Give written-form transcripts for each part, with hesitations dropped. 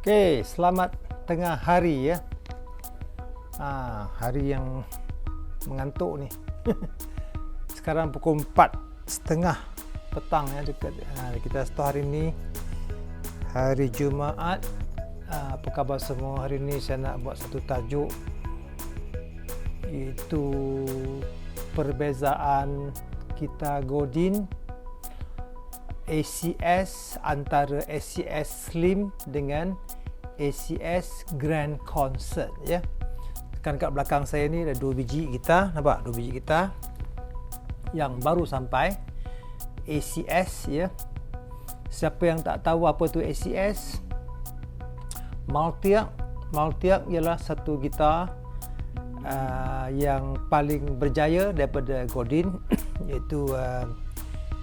Okey, selamat tengah hari ya. Hari yang mengantuk ni. Sekarang pukul 4.30 petang ya dekat kita start hari ni hari Jumaat. Apa khabar semua? Hari ni saya nak buat satu tajuk, iaitu perbezaan kita Godin ACS, antara ACS Slim dengan ACS Grand Concert ya. Kan kat belakang saya ni ada 2 biji gitar, nampak 2 biji gitar yang baru sampai ACS ya. Siapa yang tak tahu apa tu ACS? Multiarch ialah satu gitar yang paling berjaya daripada Godin, iaitu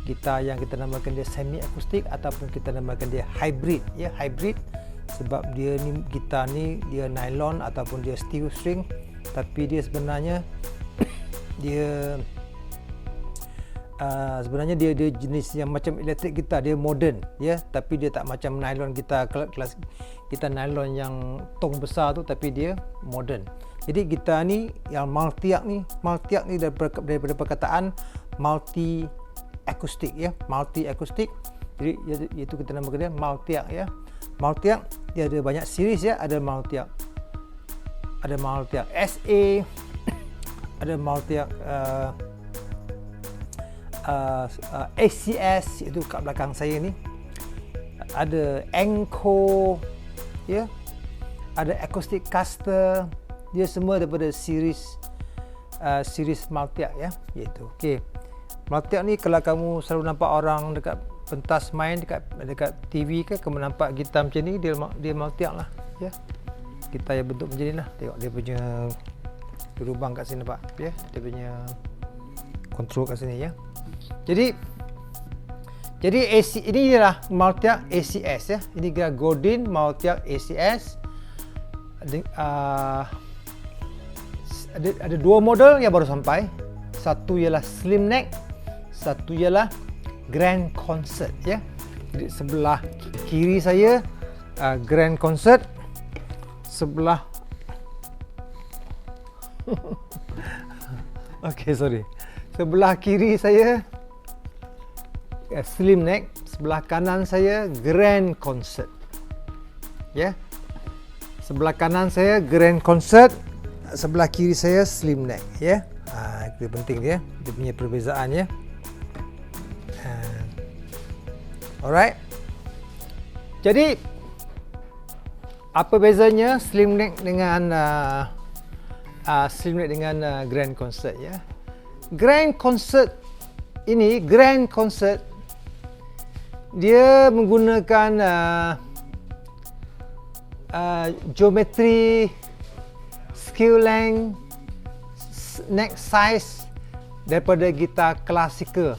gitar yang kita namakan dia semi akustik ataupun kita namakan dia hybrid ya, hybrid sebab dia ni gitar ni dia nylon ataupun dia steel string, tapi dia sebenarnya dia jenis yang macam elektrik gitar, dia modern ya, tapi dia tak macam nylon gitar kelas gitar nylon yang tong besar tu, tapi dia modern. Jadi gitar ni yang Multiarch ni daripada perkataan multi akustik ya, multi akustik. Jadi itu kita namakan dia Multiarch ya. Multiarch dia ada banyak series ya, ada Multiarch SA, ada Multiarch ACS, itu kat belakang saya ni. Ada Encore ya, ada Acoustic Caster, dia semua daripada series Multiarch ya, iaitu. Okey. Multiarch ni kalau kamu selalu nampak orang dekat pentas main dekat TV ke, kamu nampak gitar macam ni, dia Multiarch lah ya. Gitar yang bentuk macam ni lah. Tengok dia punya lubang kat sini, nampak ya, dia punya kontrol kat sini ya. Jadi AC ini ialah Multiarch ACS ya. Ini kira Godin Multiarch ACS. Ada 2 model yang baru sampai. Satu ialah slim neck, satu ialah Grand Concert ya. Jadi sebelah kiri saya Grand Concert, sebelah sebelah kiri saya slim neck, sebelah kanan saya Grand Concert ya. Sebelah kanan saya Grand Concert, sebelah kiri saya slim neck ya. Itu penting dia punya perbezaan ya. Alright. Jadi apa bezanya slim neck dengan Grand Concert ya? Grand Concert dia menggunakan geometri, scale length, neck size daripada gitar klasikal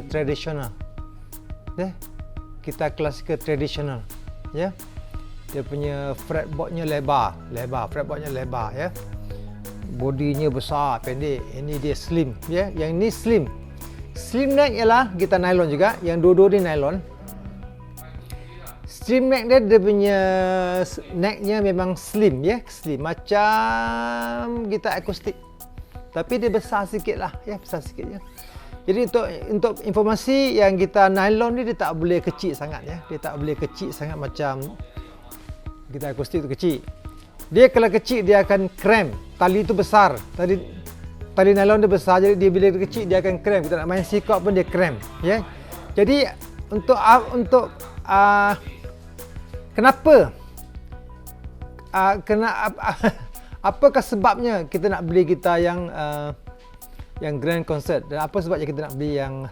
tradisional. Gitar klasikal tradisional ya. Dia punya fretboardnya lebar ya. Bodinya besar, pendek. Ini dia slim ya. Yang ini slim. Slim neck ialah gitar nylon juga, yang dua-dua ni nylon. Slim neck dia punya necknya memang slim ya, slim macam gitar akustik. Tapi dia besar sikit lah ya, besar sikit ya. Jadi untuk informasi, yang gitar nylon ni dia tak boleh kecil sangat ya. Dia tak boleh kecil sangat macam gitar akustik tu kecil. Dia kalau kecil dia akan cramp. Tali tu besar. Tali nylon dia besar, jadi dia bila dia kecil dia akan cramp. Kita nak main C chord pun dia cramp ya. Jadi apakah sebabnya kita nak beli gitar yang Grand Concert, dan apa sebabnya kita nak beli yang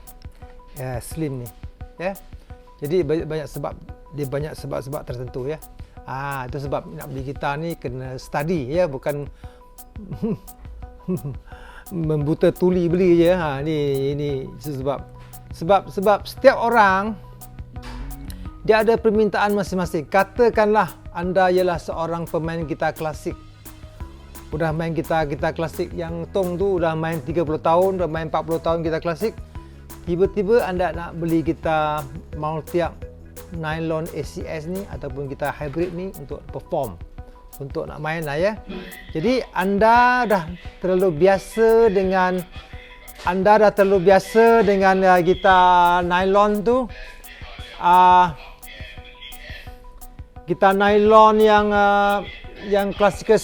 slim ni ya. Jadi banyak sebab, dia banyak sebab-sebab tertentu ya. Itu sebab nak beli gitar ni kena study ya, bukan membuta tuli beli je. Ini sebab setiap orang dia ada permintaan masing-masing. Katakanlah anda ialah seorang pemain gitar klasik, udah main gitar klasik yang tong tu, udah main 30 tahun, udah main 40 tahun gitar klasik. Tiba-tiba anda nak beli gitar Multiarch nylon ACS ni ataupun kita hybrid ni untuk perform, untuk nak main lah ya. Jadi anda dah terlalu biasa dengan gitar nylon tu, gitar nylon yang classical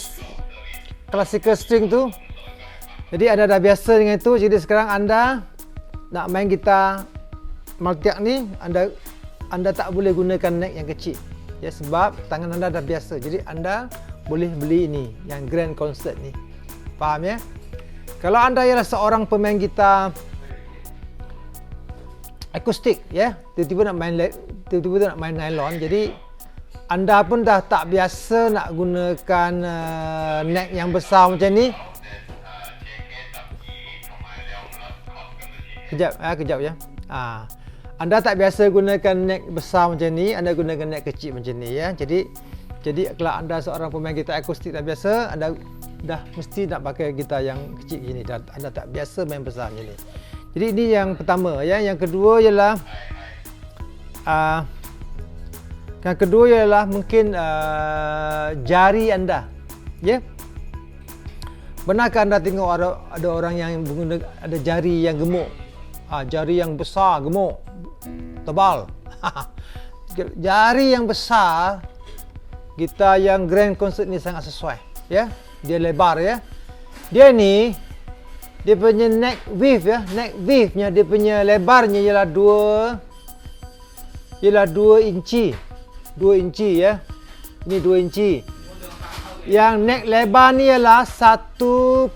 string tu. Jadi anda dah biasa dengan itu. Jadi sekarang anda nak main gitar Martiak ni, anda tak boleh gunakan neck yang kecil ya, sebab tangan anda dah biasa. Jadi anda boleh beli ini yang Grand Concert ni. Faham ya? Kalau anda ialah seorang pemain gitar akustik ya, tiba-tiba nak main nylon, jadi anda pun dah tak biasa nak gunakan neck yang besar macam ni. Kejap ya. Anda tak biasa gunakan neck besar macam ni, anda gunakan neck kecil macam ni ya. Jadi kalau anda seorang pemain gitar akustik tak biasa, anda dah mesti nak pakai gitar yang kecil gini. Anda tak biasa main besar macam ni. Jadi ini yang pertama ya. Yang kedua ialah mungkin jari anda ya. Benarkah anda tengok ada orang yang ada jari yang gemuk, jari yang besar, gemuk, tebal. Jari yang besar, gitar yang Grand Concert ni sangat sesuai ya. Dia lebar ya. Dia punya neck width ya, neck width-nya, dia punya lebarnya ialah 2 inci. 2 inci ya. Ini 2 inci. Yang neck lebar ni ialah 1.7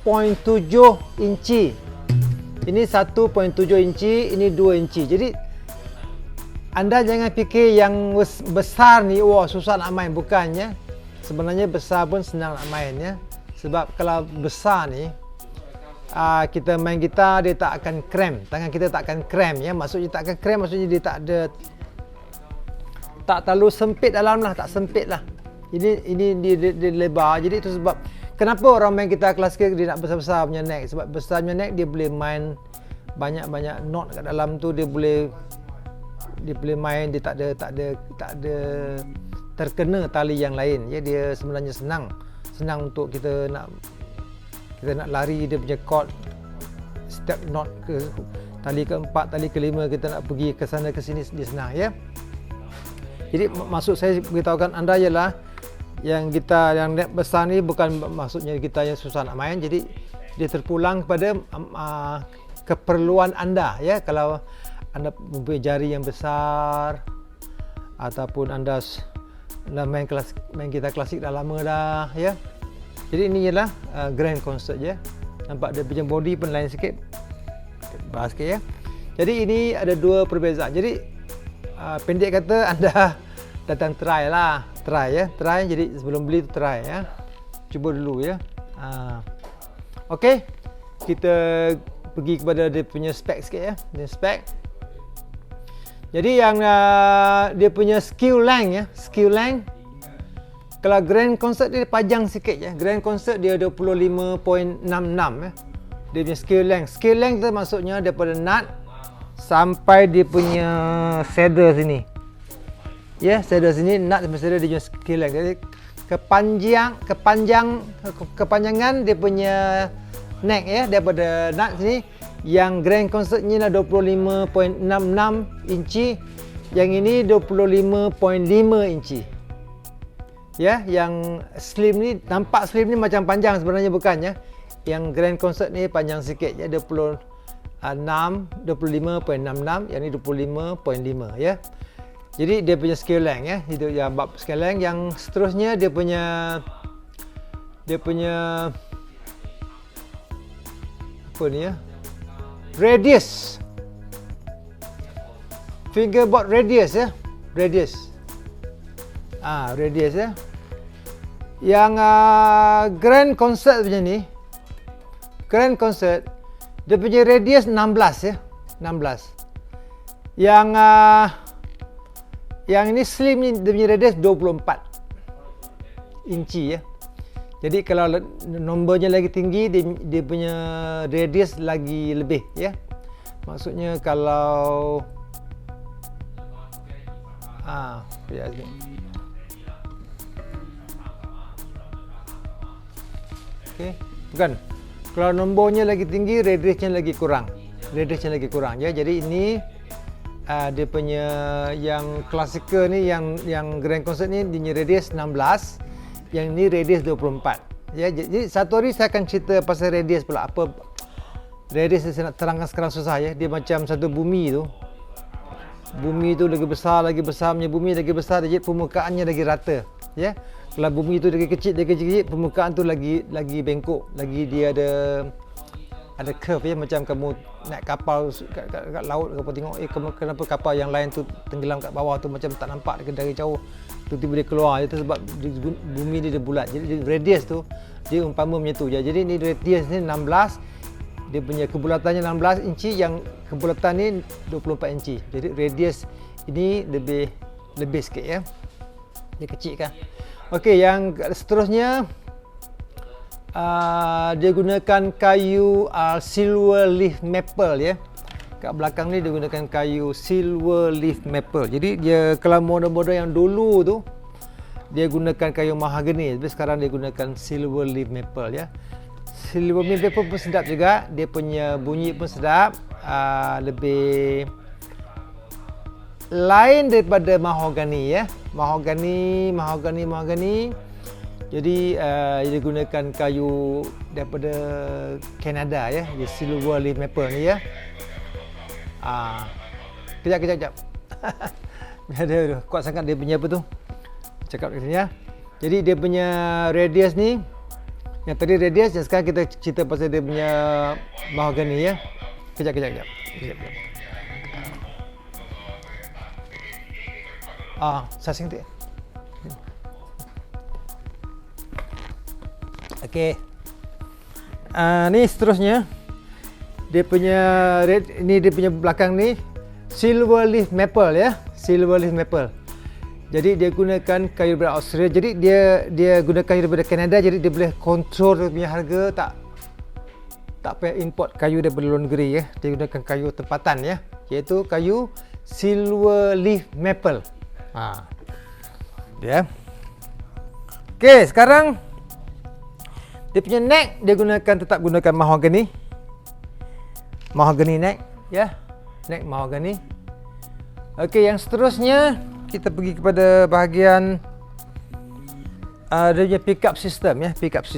inci. Ini 1.7 inci, ini 2 inci. Jadi anda jangan fikir yang besar ni susah nak main, bukannya. Sebenarnya besar pun senang nak main ya. Sebab kalau besar ni kita main gitar, dia tak akan cramp. Tangan kita tak akan cramp ya. Maksudnya tak akan cramp, maksudnya dia tak terlalu sempit dalam lah, tak sempit lah. Ini dia lebar. Jadi itu sebab kenapa orang main gitar klasikal dia nak besar-besar punya neck. Sebab besar punya neck dia boleh main banyak-banyak note kat dalam tu, dia boleh main, dia tak ada terkena tali yang lain ya. Dia sebenarnya senang untuk kita nak lari dia punya chord, step note ke tali keempat, tali kelima, kita nak pergi ke sana ke sini, dia senang ya. Jadi maksud saya beritahukan anda ialah yang gitar yang neck besar ni bukan maksudnya gitar yang susah nak main. Jadi dia terpulang kepada keperluan anda ya. Kalau anda mempunyai jari yang besar ataupun anda main gitar klasik dah lama dah ya. Jadi ini ialah Grand Concert je. Nampak dia punya body pun lain sikit. Bahas sikit ya. Jadi ini ada dua perbezaan. Jadi pendek kata, anda datang try ya. Try, jadi sebelum beli tu try ya. Cuba dulu ya. Okey. Kita pergi kepada dia punya spek sikit ya. Dia spek. Jadi yang dia punya skill length ya, skill length. Kalau Grand Concert dia panjang sikit ya. Grand Concert dia 25.66 ya. Dia punya skill length. Skill length tu maksudnya daripada nut sampai dia punya saddle sini. Ya, saddle sini, nut sampai saddle dia punya skill length. Jadi kepanjangan dia punya neck ya, daripada nut sini. Yang Grand Concert ni lah 25.66 inci, yang ini 25.5 inci. Ya, yang slim ni, nampak slim ni macam panjang, sebenarnya bukannya. Yang Grand Concert ni panjang sikit ya, 25.66, yang ni 25.5 ya. Jadi dia punya scale length ya, itu ya bab scale length. Yang seterusnya dia punya apa ni ya? Radius. Fingerboard radius ya. Radius. Radius ya. Yang Grand Concert macam ni. Grand Concert dia punya radius 16 ya. 16. Yang ini slim ni dia punya radius 24 inci ya. Jadi kalau nombornya lagi tinggi, dia punya radius lagi lebih ya. Maksudnya kalau Ya, okey, bukan. Kalau nombornya lagi tinggi, radiusnya lagi kurang. Ya. Jadi ini dia punya yang klasikal ni, yang grand concert ni dia radius 16, yang ni radius 24. Ya, jadi satu hari saya akan cerita pasal radius pula. Apa radius ni saya nak terangkan sekarang susah ya. Dia macam satu bumi tu. Bumi tu lagi besar punya bumi lagi besar, jadi permukaannya lagi rata, ya. Kalau bumi tu lagi kecil, permukaan tu lagi bengkok, lagi dia ada curve ya, macam kamu naik kapal kat laut, kamu tengok kenapa kapal yang lain tu tenggelam kat bawah tu macam tak nampak dari jauh, tiba-tiba dia keluar. Itu sebab bumi ni dia bulat. Jadi radius tu dia umpama macam tu ya. Jadi ni radius ni 16, dia punya kebulatannya 16 inci, yang kebulatan ni 24 inci. Jadi radius ini lebih sikit ya. Dia kecil kan. Okey, yang seterusnya dia gunakan kayu silver leaf maple ya. Kat belakang ni dia gunakan kayu silver leaf maple. Jadi dia kalau model-model yang dulu tu dia gunakan kayu mahagani, tapi sekarang dia gunakan silver leaf maple ya. Silver leaf maple pun sedap juga, dia punya bunyi pun sedap, lebih lain daripada mahogani ya. Mahogani. Jadi dia gunakan kayu daripada Kanada ya, dia silver leaf maple ni ya. Kejap. Dia kuat sangat dia punya apa tu? Cakap kat sini ya. Jadi dia punya radius ni, yang tadi radius, yang sekarang kita cerita pasal dia punya mahogani ya. Kejap. Sasing tu. Okey. Ni seterusnya dia punya ni dia punya belakang ni silver leaf maple ya, silver leaf maple. Jadi dia gunakan kayu daripada Australia. Jadi dia gunakan kayu daripada Kanada, jadi dia boleh kontrol dia punya harga, tak payah import kayu daripada luar negeri ya. Dia gunakan kayu tempatan ya, iaitu kayu silver leaf maple. Dia. Okey, sekarang dia punya neck dia tetap gunakan mahogany neck ya, neck mahogany. Okey, yang seterusnya kita pergi kepada bahagian dia punya pickup system ya, pickup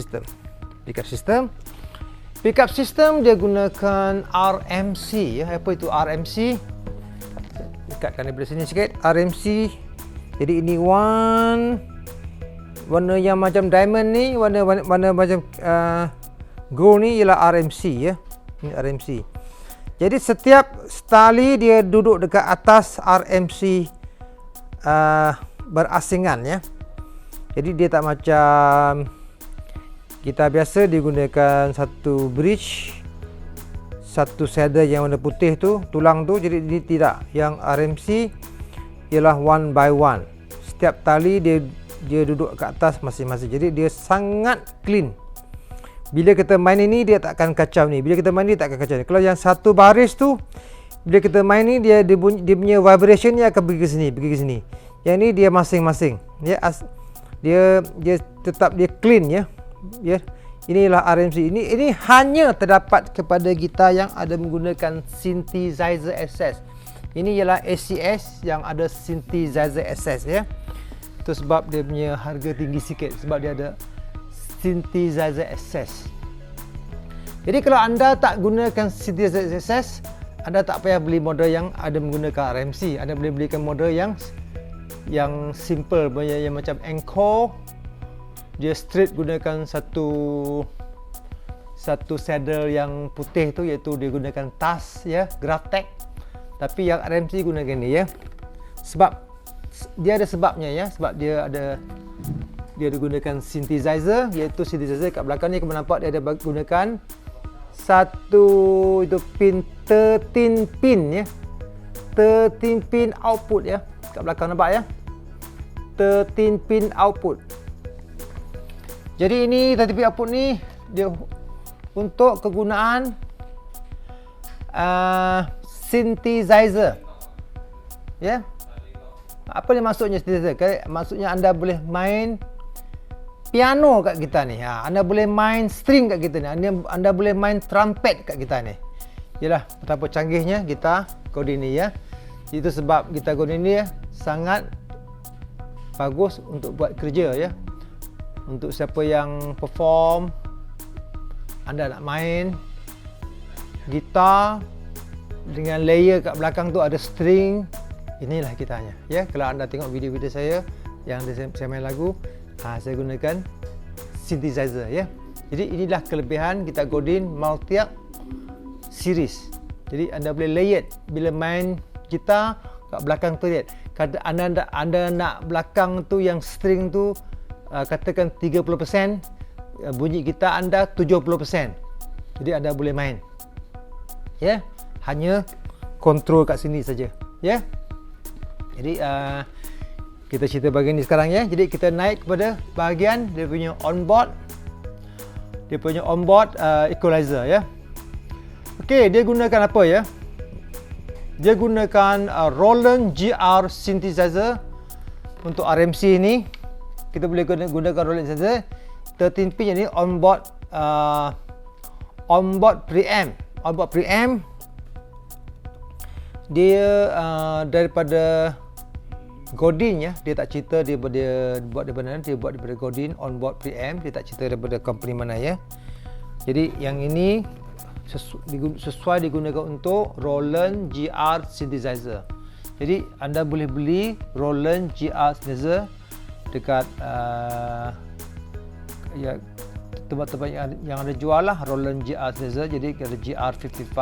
system dia gunakan RMC ya. Apa itu RMC? Dekatkan daripada sini sikit. RMC. Jadi ini warna yang macam diamond ni, warna macam gold ni ialah RMC ya. Ini RMC. Jadi setiap tali dia duduk dekat atas RMC berasingan ya. Jadi dia tak macam kita biasa digunakan satu bridge, satu saddle yang warna putih tu, tulang tu. Jadi ini tidak. Yang RMC ialah one by one. Setiap tali dia duduk kat atas masing-masing. Jadi dia sangat clean. Bila kita main ini dia tak akan kacau ni. Bila kita main ni tak akan kacau ni. Kalau yang satu baris tu, bila kita main ni dia punya vibration ni akan pergi ke sini. Yang ni dia masing-masing. Dia tetap dia clean ya. Ya. Inilah RMC. Ini hanya terdapat kepada gitar yang ada menggunakan synthesizer access. Ini ialah ACS yang ada synthesizer access ya. Itu sebab dia punya harga tinggi sikit, sebab dia ada synthesizer access. Jadi kalau anda tak gunakan synthesizer access, anda tak payah beli model yang ada menggunakan RMC. Anda boleh belikan model yang simple, yang macam Encore. Dia straight gunakan satu saddle yang putih tu, iaitu dia gunakan tas ya, Graphtec. Tapi yang RMC gunakan ni ya. Sebab dia ada sebabnya ya, sebab dia ada gunakan synthesizer, iaitu synthesizer kat belakang ni kamu nampak dia ada gunakan satu itu pin 13 pin ya. 13 pin output ya. Kat belakang nampak ya. 13 pin output. Jadi ini 13 pin output ni dia untuk kegunaan synthesizer. Ya. Apa ni maksudnya synthesizer? Maksudnya anda boleh main piano kat kita ni. Anda boleh main string kat kita ni. Anda boleh main trumpet kat kita ni. Yalah, betapa canggihnya gitar Godin ni ya. Itu sebab gitar Godin ni sangat bagus untuk buat kerja ya. Untuk siapa yang perform, anda nak main gitar dengan layer kat belakang tu ada string, inilah gitarnya ya. Kalau anda tengok video-video saya yang saya main lagu, saya gunakan synthesizer ya. Jadi inilah kelebihan gitar Godin Multiarc series. Jadi anda boleh layered bila main gitar kat belakang tu lihat. Kata anda nak belakang tu yang string tu katakan 30%, bunyi gitar anda 70%. Jadi anda boleh main. Ya, hanya kontrol kat sini saja ya. Jadi kita cerita bahagian ni sekarang ya. Jadi kita naik kepada bahagian dia punya onboard equalizer ya. Okey, dia gunakan apa ya? Dia gunakan Roland GR synthesizer untuk RMC ni. Kita boleh gunakan Roland synthesizer 13 pin ni onboard preamp. Onboard preamp dia daripada Godin ya. Dia tak cerita dia buat daripada mana. Dia buat daripada Godin onboard preamp. Dia tak cerita daripada company mana ya. Jadi yang ini sesuai digunakan untuk Roland GR synthesizer. Jadi anda boleh beli Roland GR synthesizer dekat ya, tempat-tempat yang ada jual lah Roland GR synthesizer. Jadi ada GR55,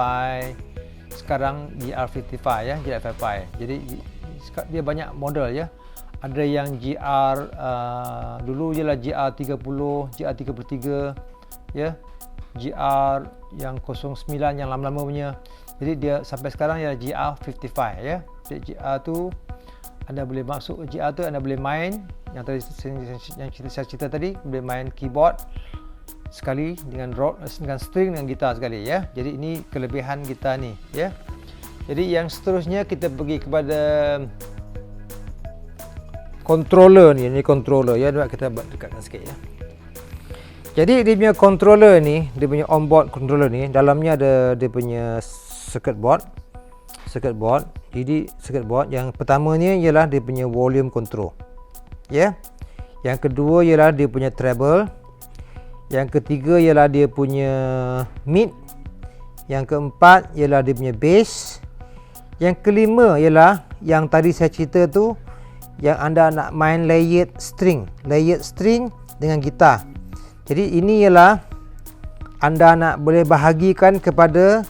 sekarang GR55 ya, GR55. Jadi dia banyak model ya. Ada yang GR dulu je lah GR30, GR33 ya. GR yang 09 yang lama-lama punya. Jadi dia sampai sekarang ya GR55 ya. Jadi GR tu anda boleh masuk GR tu, anda boleh main yang tadi saya cerita tadi, boleh main keyboard sekali dengan string dengan gitar sekali ya. Jadi ini kelebihan gitar ni ya. Jadi yang seterusnya kita pergi kepada controller ni. Ini controller ya, kita dekatkan sikit ya. Jadi dia punya controller ni, dia punya onboard controller ni, dalamnya ada dia punya circuit board. Jadi circuit board yang pertamanya ialah dia punya volume control. Ya. Yang kedua ialah dia punya treble. Yang ketiga ialah dia punya mid. Yang keempat ialah dia punya bass. Yang kelima ialah yang tadi saya cerita tu, yang anda nak main layered string dengan gitar. Jadi ini ialah anda nak boleh bahagikan kepada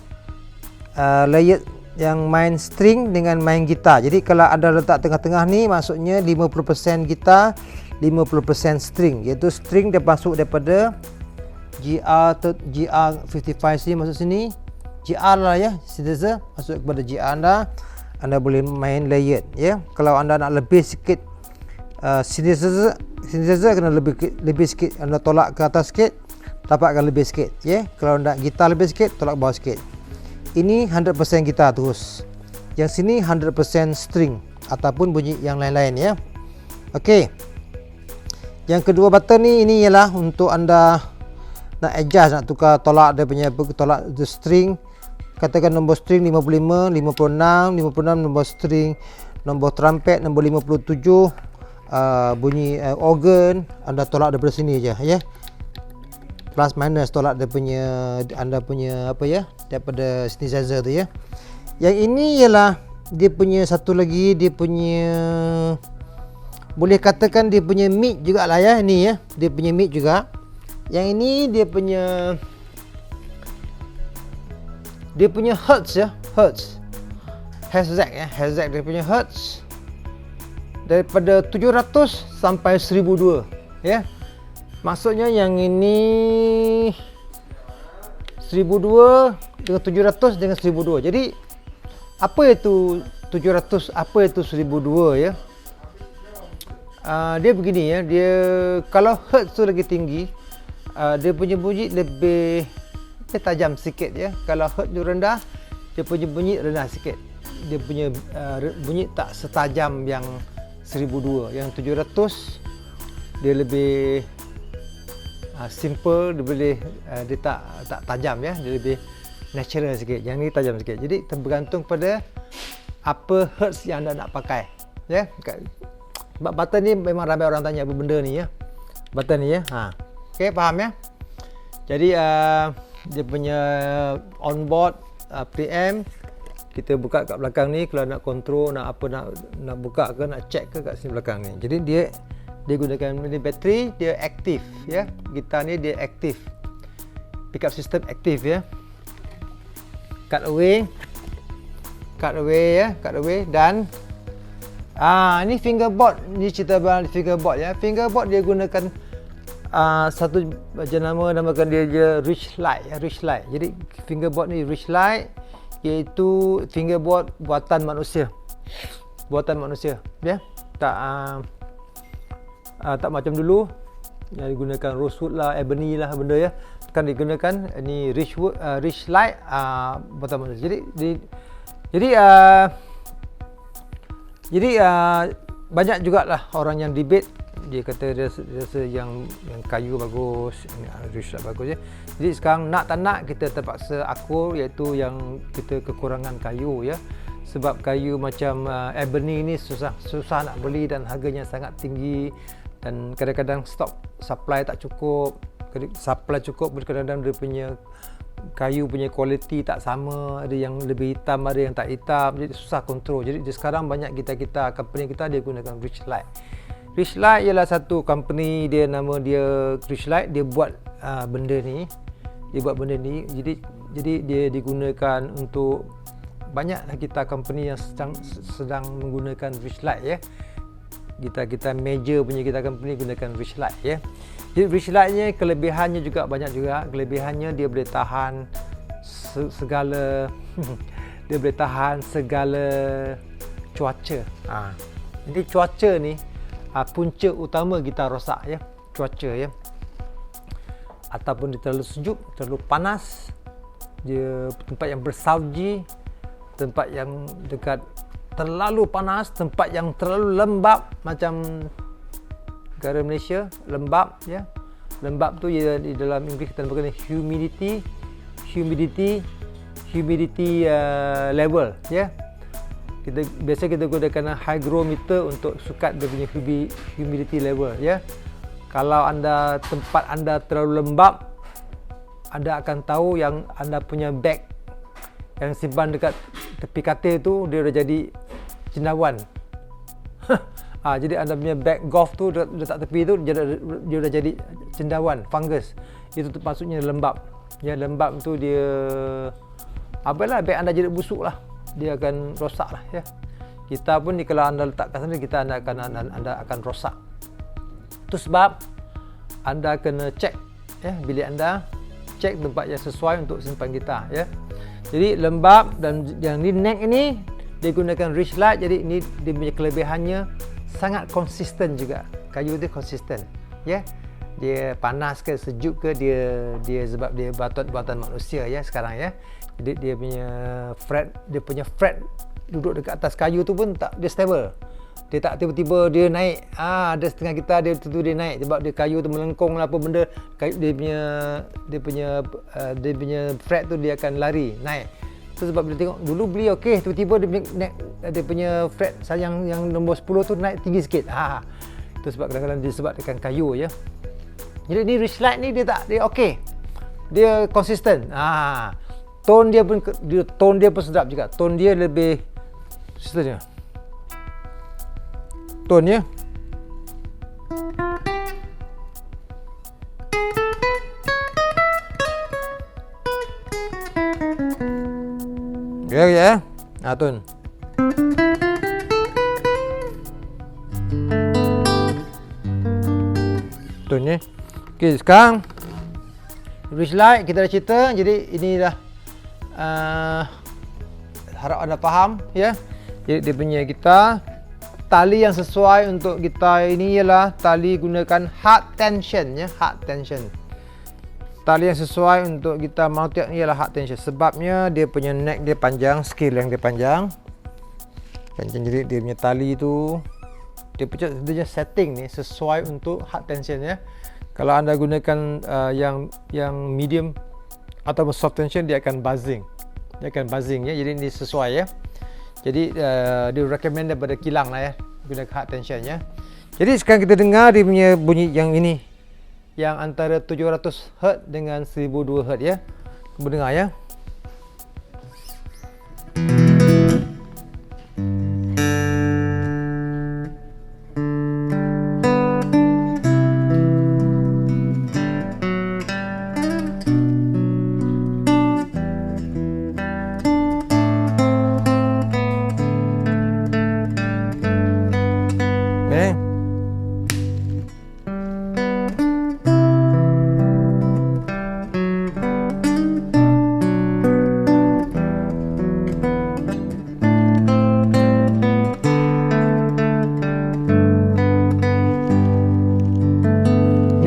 layer yang main string dengan main gitar. Jadi kalau anda letak tengah-tengah ni, maksudnya 50% gitar, 50% string. Iaitu string dia masuk daripada GR55 sini, masuk sini. GR lah ya, synthesizer masuk kepada GR anda. Anda boleh main layered ya. Kalau anda nak lebih sikit synthesizer kena lebih sikit, anda tolak ke atas sikit, dapatkan lebih sikit ya. Kalau nak gitar lebih sikit, tolak bawah sikit. Ini 100% gitar terus. Yang sini 100% string ataupun bunyi yang lain-lain ya. Okey. Yang kedua button ni, ini ialah untuk anda nak adjust, nak tukar tolak dia punya tolak the string. Katakan nombor string 55, 56 nombor string, nombor trumpet nombor 57, bunyi organ, anda tolak daripada sini je ya. Plus minus tolak dia punya, anda punya apa ya, daripada synthesizer tu ya. Yang ini ialah dia punya satu lagi, dia punya boleh katakan dia punya mic jugalah ya, ini ya. Dia punya mic juga. Yang ini dia punya hertz ya, hertz. Herzag ya, Herzag dia punya hertz. Daripada 700 sampai 1002 ya. Maksudnya yang ini 1002 dengan 700 dengan 1002. Jadi apa itu 700, apa itu 1002 ya? Dia begini ya, dia kalau hertz tu lagi tinggi, dia punya bunyi lebih tajam sikit ya. Kalau hertz tu rendah, dia punya bunyi rendah sikit. Dia punya bunyi tak setajam yang 1002. Yang 700 dia lebih simple, dia boleh dia tak tajam ya, dia lebih natural sikit. Yang ni tajam sikit. Jadi tergantung pada apa hertz yang anda nak pakai ya. Sebab button ni memang ramai orang tanya apa benda ni ya. Button ni ya. Okey, faham ya. Jadi dia punya onboard preamp kita buka kat belakang ni kalau nak control, nak apa, nak buka ke, nak check ke kat sini belakang ni. Jadi dia gunakan ini bateri, dia aktif ya. Gitar ni dia aktif. Pickup system aktif ya. Cut away ya, cut away. Dan ini fingerboard, ni cerita abang fingerboard ya. Fingerboard dia gunakan satu jenama namakan dia Richlite ya, Richlite. Jadi fingerboard ni Richlite, iaitu fingerboard buatan manusia. Buatan manusia ya. Tak macam dulu yang digunakan rosewood lah, ebony lah benda ya. Kan digunakan ni Richlite buatan manusia. Jadi banyak jugalah orang yang debate, dia kata dia rasa yang kayu bagus, Richlite bagus ya. Jadi sekarang nak tak nak kita terpaksa akur, iaitu yang kita kekurangan kayu ya. Sebab kayu macam ebony ni susah nak beli dan harganya sangat tinggi, dan kadang-kadang supply tak cukup. Supply cukup, kadang-kadang dia punya kayu punya kualiti tak sama, ada yang lebih hitam, ada yang tak hitam, jadi susah kontrol. Jadi sekarang banyak company kita dia gunakan Richlite. Richlite ialah satu company, dia nama dia Richlite, dia buat benda ni. Jadi dia digunakan untuk banyaklah kita company yang sedang menggunakan Richlite ya. Kita major punya kita company gunakan Richlite ya. Jadi Richlite-nya kelebihannya juga banyak juga. Kelebihannya dia boleh tahan segala dia boleh tahan segala cuaca. Jadi cuaca ni punca utama kita rosak ya, cuaca ya. Ataupun dia terlalu sejuk, terlalu panas, dia tempat yang bersalji, tempat yang dekat terlalu panas, tempat yang terlalu lembap macam negara Malaysia, lembap ya. Lembap tu ya, di dalam Inggeris kita namakan humidity level ya. Biasa kita gunakan hygrometer untuk sukat dia punya humidity level ya. Kalau tempat anda terlalu lembap, anda akan tahu yang anda punya bag yang simpan dekat tepi katil tu dia dah jadi cendawan. Jadi anda punya bag golf tu letak tepi tu dia dah jadi cendawan, fungus. Itu maksudnya lembap. Ya, lembap tu dia apalah, bag anda jadi busuk lah. Dia akan rosak lah ya. Kita pun kalau anda letak kat sana, anda akan rosak. Itu sebab anda kena cek ya, bilik anda, cek tempat yang sesuai untuk simpan gitar ya. Jadi lembap, dan yang ni neck ni dia gunakan Richlite, jadi ini dia punya kelebihannya sangat konsisten juga. Kayu dia konsisten ya. Dia panas ke sejuk ke, dia sebab dia buatan manusia ya sekarang ya. Jadi dia punya fret duduk dekat atas kayu tu pun tak, dia stable. Dia tak tiba-tiba dia naik. Ada setengah gitar dia tentu dia naik sebab dia kayu tu melengkung lah apa benda. Dia punya fret tu dia akan lari naik. Tu sebab bila tengok dulu beli okey, tiba-tiba dia punya fret sayang yang nombor 10 tu naik tinggi sikit. Itu sebab kadang-kadang disebabkan kayu ya. Jadi ni Richlite ni dia okey. Dia konsisten. Tone dia pun sedap juga. Tone dia lebih konsisten. Tone ya. Ya. Tone. Tone ya. Okey, sekarang Richlite kita dah cerita. Jadi inilah harap anda faham ya. Jadi dia punya gitar, tali yang sesuai untuk gitar ini ialah tali gunakan hard tension ya, hard tension. Tali yang sesuai untuk gitar Mautiat ni ialah hard tension. Sebabnya dia punya neck dia panjang, scale yang dia panjang. Jadi dia punya tali tu dia punya setting ni sesuai untuk hard tension ya. Kalau anda gunakan yang medium atau soft tension, dia akan buzzing. Ya. Jadi ini sesuai ya. Jadi dia recommend daripada kilang lah ya, gunakan hard tension ya. Jadi sekarang kita dengar dia punya bunyi yang ini, yang antara 700 Hz dengan 1002 Hz ya. Kamu dengar ya.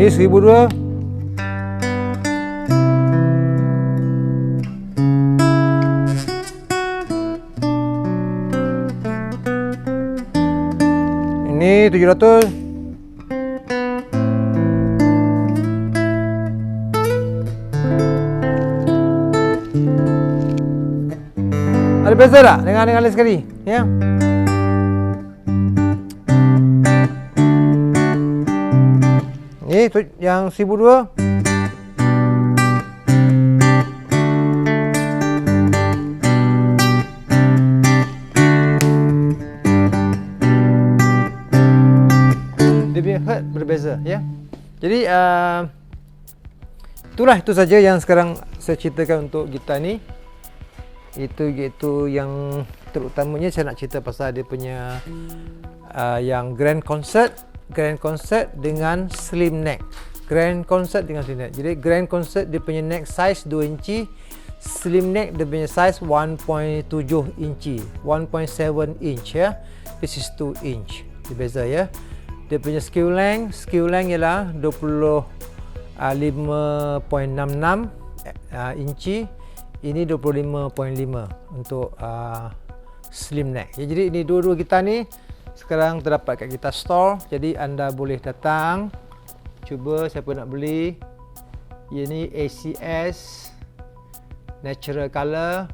Ini 1002. Ini 700. Ada beza tak dengan lain sekali ya? Ini yang 1002. Dia punya hertz berbeza ya. Jadi itu saja yang sekarang saya ceritakan untuk gitar ni. Itu yang terutamanya saya nak cerita pasal dia punya yang Grand Concert dengan slim neck. Jadi Grand Concert dia punya neck size 2 inci, slim neck dia punya size 1.7 inci, 1.7 inch ya. This is 2 inch. Dia beza ya. Dia punya skew length ialah 25.66 inci. Ini 25.5 untuk slim neck. Ya, jadi ini dua-dua gitar ni sekarang terdapat kat Guitar Store. Jadi anda boleh datang, cuba siapa nak beli. Ini ACS Natural Color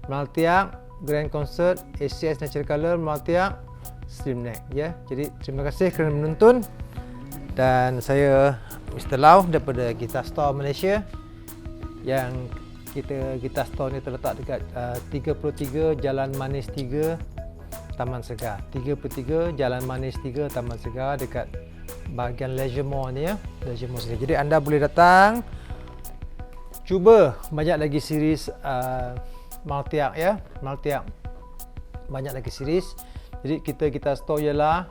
Multiarc Grand Concert, ACS Natural Color Multiarc Slim Neck ya. Jadi terima kasih kerana menonton, dan saya Mr. Lau daripada Guitar Store Malaysia. Yang Guitar Store ni terletak dekat 33 Jalan Manis 3 Taman Segar. 33 Jalan Manis 3 Taman Segar, dekat bahagian Leisure Mall ni ya. Leisure Mall sini. Jadi anda boleh datang, cuba banyak lagi series Multiarc ya. Multiarc banyak lagi series. Jadi kita Store ialah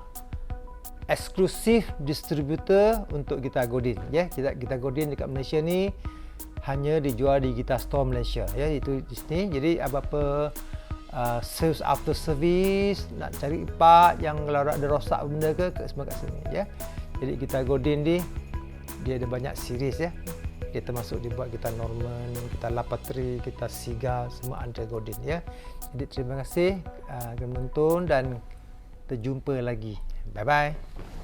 eksklusif distributor untuk gitar Godin ya. Gitar Godin dekat Malaysia ni hanya dijual di Guitar Store Malaysia ya. Itu di sini. Jadi apa-apa sales after service, nak cari part yang kalau ada rosak benda ke semua kat sini ya. Jadi gitar Godin ni dia ada banyak series ya. Dia termasuk dibuat gitar Norman, gitar Lapatri, gitar Seagull, semua ada Godin ya. Jadi terima kasih kerana menonton dan terjumpa lagi. Bye bye.